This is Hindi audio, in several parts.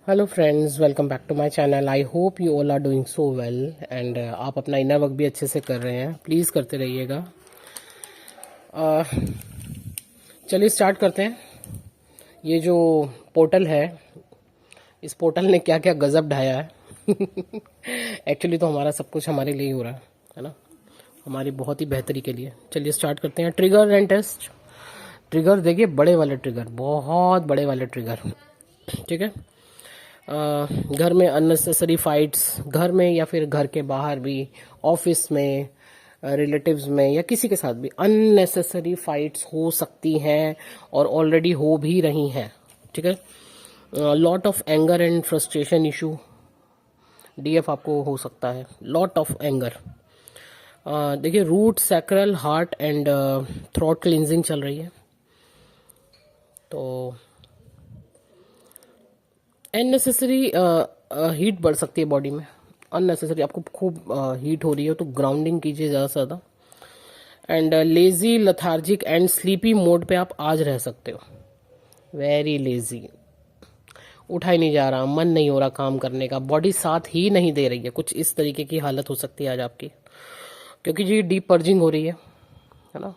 Hello friends, welcome back to my channel. I hope you all are doing so well and आप अपना इनर वर्क भी अच्छे से कर रहे हैं। प्लीज़ करते रहिएगा। चलिए स्टार्ट करते हैं। ये जो पोर्टल है, इस पोर्टल ने क्या क्या गजब ढाया है। एक्चुअली तो हमारा सब कुछ हमारे लिए ही हो रहा है ना, हमारी बहुत ही बेहतरी के लिए। चलिए स्टार्ट करते हैं। Trigger and test. ट्रिगर देखिए, बड़े वाले ट्रिगर, बहुत बड़े वाले ट्रिगर। ठीक है। घर में अननेसेसरी फाइट्स, घर में या फिर घर के बाहर भी, ऑफिस में, रिलेटिव्स में या किसी के साथ भी अननेसेसरी फाइट्स हो सकती हैं और ऑलरेडी हो भी रही हैं। ठीक है। Lot of anger and frustration issue, डीएफ आपको हो सकता है। Lot of anger. देखिए, root, sacral, heart and throat cleansing चल रही है। तो अननेसेसरी हीट बढ़ सकती है बॉडी में। अननेसेसरी आपको खूब हीट हो रही है तो ग्राउंडिंग कीजिए ज़्यादा से ज़्यादा। And lazy, lethargic and sleepy mode पे आप आज रह सकते हो। वेरी लेजी, उठा ही नहीं जा रहा, मन नहीं हो रहा काम करने का, बॉडी साथ ही नहीं दे रही है। कुछ इस तरीके की हालत हो सकती है आज आपकी, क्योंकि जी डीप पर्जिंग हो रही है ना।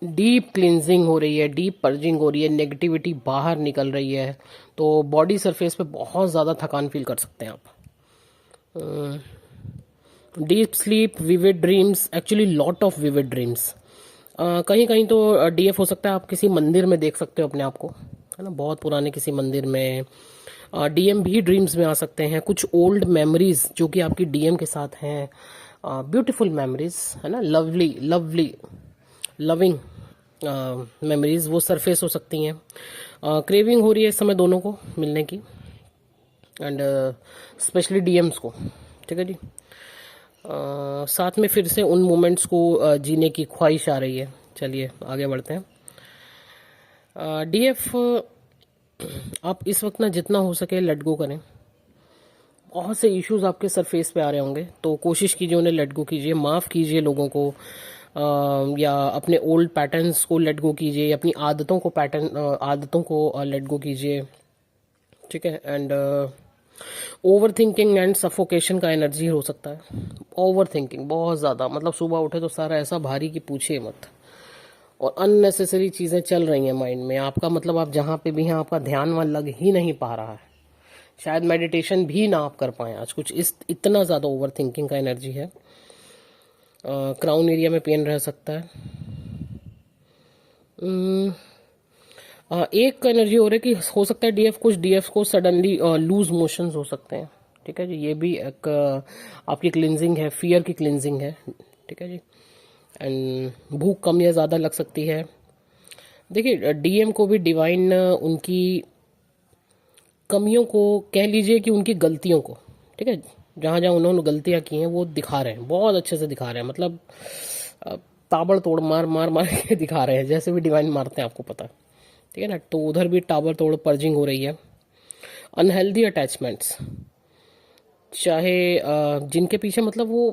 डीप क्लिनजिंग हो रही है, डीप पर्जिंग हो रही है, नेगेटिविटी बाहर निकल रही है। तो बॉडी सरफेस पे बहुत ज़्यादा थकान फील कर सकते हैं आप। Deep sleep, vivid dreams, actually lot of vivid dreams. कहीं कहीं तो डीएफ हो सकता है। आप किसी मंदिर में देख सकते हो अपने आप को, है ना, बहुत पुराने किसी मंदिर में। डीएम भी ड्रीम्स में आ सकते हैं। कुछ ओल्ड मेमोरीज जो कि आपकी डीएम के साथ हैं, ब्यूटीफुल मेमोरीज, है ना, लवली लवली लविंग मेमोरीज, वो सरफेस हो सकती हैं। क्रेविंग हो रही है इस समय दोनों को मिलने की, एंड स्पेशली डीएम्स को। ठीक है जी। साथ में फिर से उन मोमेंट्स को जीने की ख्वाहिश आ रही है। चलिए आगे बढ़ते हैं। डीएफ, आप इस वक्त ना जितना हो सके लेट गो करें। बहुत से इश्यूज आपके सरफेस पे आ रहे होंगे, तो कोशिश कीजिए उन्हें लेट गो कीजिए, माफ़ कीजिए लोगों को, या अपने ओल्ड पैटर्न्स को लेट गो कीजिए, अपनी आदतों को आदतों को लेट गो कीजिए। ठीक है। And over thinking and suffocation का एनर्जी हो सकता है। ओवर थिंकिंग बहुत ज़्यादा, मतलब सुबह उठे तो सारा ऐसा भारी कि पूछिए मत, और अननेसेसरी चीज़ें चल रही हैं माइंड में आपका, मतलब आप जहाँ पे भी हैं आपका ध्यान वहाँ लग ही नहीं पा रहा है। शायद मेडिटेशन भी ना आप कर पाएँ आज, कुछ इस इतना ज़्यादा ओवर थिंकिंग का एनर्जी है। क्राउन एरिया में पेन रह सकता है। एक एनर्जी हो रही है कि हो सकता है डीएफ, कुछ डीएफ को सडनली लूज मोशंस हो सकते हैं। ठीक है जी। ये भी एक आपकी क्लिनजिंग है, फियर की क्लिनजिंग है। ठीक है जी। एंड भूख कम या ज़्यादा लग सकती है। देखिए, डीएम को भी डिवाइन उनकी कमियों को, कह लीजिए कि उनकी गलतियों को, ठीक है, जहाँ जहाँ उन्होंने गलतियाँ की हैं वो दिखा रहे हैं, बहुत अच्छे से दिखा रहे हैं। मतलब अ, ताबड़तोड़ मार मार मार के दिखा रहे हैं, जैसे भी डिवाइन मारते हैं आपको पता है। ठीक है ना। तो उधर भी ताबड़तोड़ पर्जिंग हो रही है। अनहेल्दी अटैचमेंट्स, चाहे जिनके पीछे मतलब वो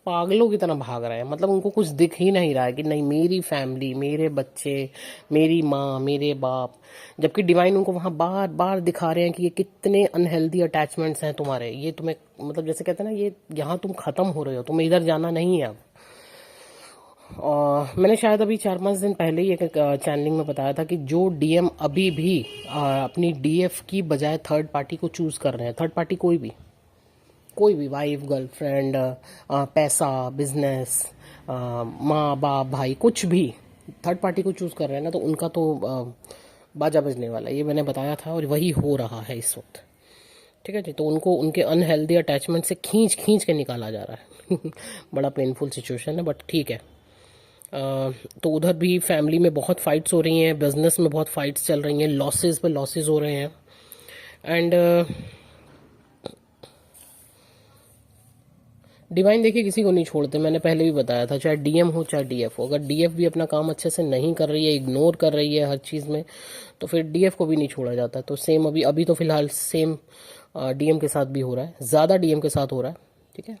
पागलों की तरह भाग रहे हैं, मतलब उनको कुछ दिख ही नहीं रहा है कि नहीं मेरी फैमिली, मेरे बच्चे, मेरी माँ, मेरे बाप, जबकि डिवाइन उनको वहाँ बार बार दिखा रहे हैं कि ये कितने अनहेल्दी अटैचमेंट्स हैं तुम्हारे, ये तुम्हें, मतलब जैसे कहते हैं ना, ये यहाँ तुम खत्म हो रहे हो, तुम्हें इधर जाना नहीं है अब। और मैंने शायद अभी 4-5 दिन पहले ही एक चैनलिंग में बताया था कि जो डीएम अभी भी अपनी डीएफ की बजाय थर्ड पार्टी को चूज कर रहे हैं, थर्ड पार्टी कोई भी वाइफ, गर्लफ्रेंड, पैसा, बिजनेस, माँ बाप, भाई, कुछ भी थर्ड पार्टी को चूज कर रहे हैं ना, तो उनका तो बाजा बजने वाला है। ये मैंने बताया था और वही हो रहा है इस वक्त। ठीक है जी। तो उनको उनके अनहेल्दी अटैचमेंट से खींच खींच के निकाला जा रहा है। बड़ा पेनफुल सिचुएशन है, बट ठीक है। तो उधर भी फैमिली में बहुत फाइट्स हो रही हैं, बिजनेस में बहुत फाइट्स चल रही हैं, लॉसेस पे लॉसेस हो रहे हैं। एंड डिवाइन देखिए किसी को नहीं छोड़ते, मैंने पहले भी बताया था, चाहे डीएम हो चाहे डीएफ हो। अगर डीएफ भी अपना काम अच्छे से नहीं कर रही है, इग्नोर कर रही है हर चीज़ में, तो फिर डीएफ को भी नहीं छोड़ा जाता। तो सेम अभी अभी तो फिलहाल सेम डीएम के साथ भी हो रहा है, ज़्यादा डीएम के साथ हो रहा है। ठीक है।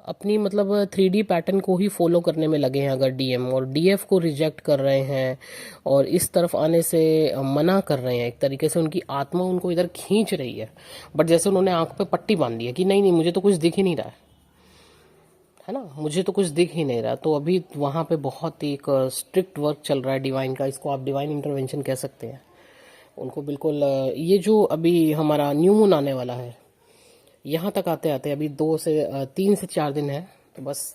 अपनी मतलब 3D पैटर्न को ही फॉलो करने में लगे हैं अगर डीएम, और डीएफ को रिजेक्ट कर रहे हैं और इस तरफ आने से मना कर रहे हैं, एक तरीके से उनकी आत्मा उनको इधर खींच रही है, बट जैसे उन्होंने आंख पे पट्टी बांध दी है कि नहीं नहीं मुझे तो कुछ दिख ही नहीं रहा है ना, मुझे तो कुछ दिख ही नहीं रहा। तो अभी वहाँ पे बहुत एक स्ट्रिक्ट वर्क चल रहा है डिवाइन का, इसको आप डिवाइन इंटरवेंशन कह सकते हैं। उनको बिल्कुल ये जो अभी हमारा न्यू मून आने वाला है, यहाँ तक आते आते अभी 3 से 4 दिन है, तो बस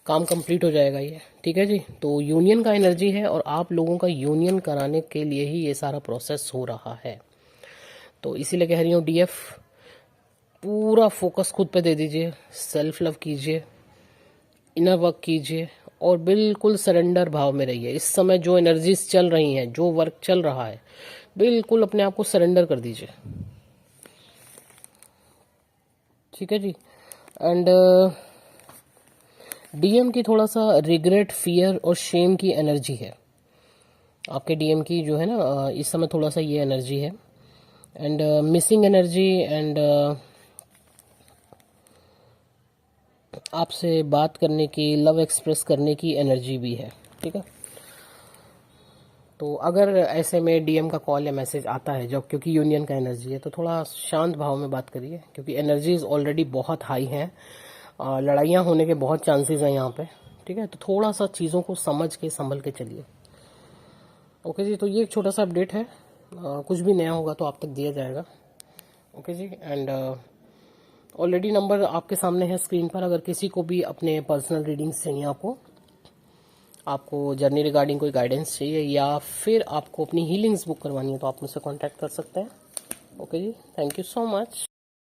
काम कंप्लीट हो जाएगा ये। ठीक है जी, तो यूनियन का एनर्जी है और आप लोगों का यूनियन कराने के लिए ही ये सारा प्रोसेस हो रहा है। तो इसीलिए कह रही हूँ डीएफ पूरा फोकस खुद पे दे दीजिए, सेल्फ लव कीजिए, इनर वर्क कीजिए और बिल्कुल सरेंडर भाव में रहिए। इस समय जो एनर्जीज चल रही हैं, जो वर्क चल रहा है, बिल्कुल अपने आप को सरेंडर कर दीजिए। ठीक है जी। एंड डीएम की थोड़ा सा रिग्रेट, फियर और शेम की एनर्जी है आपके डीएम की, जो है ना इस समय थोड़ा सा ये एनर्जी है। एंड मिसिंग एनर्जी एंड आपसे बात करने की, लव एक्सप्रेस करने की एनर्जी भी है। ठीक है, तो अगर ऐसे में डीएम का कॉल या मैसेज आता है जब, क्योंकि यूनियन का एनर्जी है, तो थोड़ा शांत भाव में बात करिए, क्योंकि एनर्जीज ऑलरेडी बहुत हाई हैं, लड़ाइयाँ होने के बहुत चांसेस हैं यहाँ पे। ठीक है, तो थोड़ा सा चीज़ों को समझ के संभल के चलिए। ओके जी, तो ये एक छोटा सा अपडेट है, कुछ भी नया होगा तो आप तक दिया जाएगा। Okay ji. And already number आपके सामने है स्क्रीन पर, अगर किसी को भी अपने पर्सनल रीडिंग्स चाहिए, आपको जर्नी रिगार्डिंग कोई गाइडेंस चाहिए या फिर आपको अपनी हीलिंग्स बुक करवानी है, तो आप मुझसे कांटेक्ट कर सकते हैं। Okay ji, thank you so much.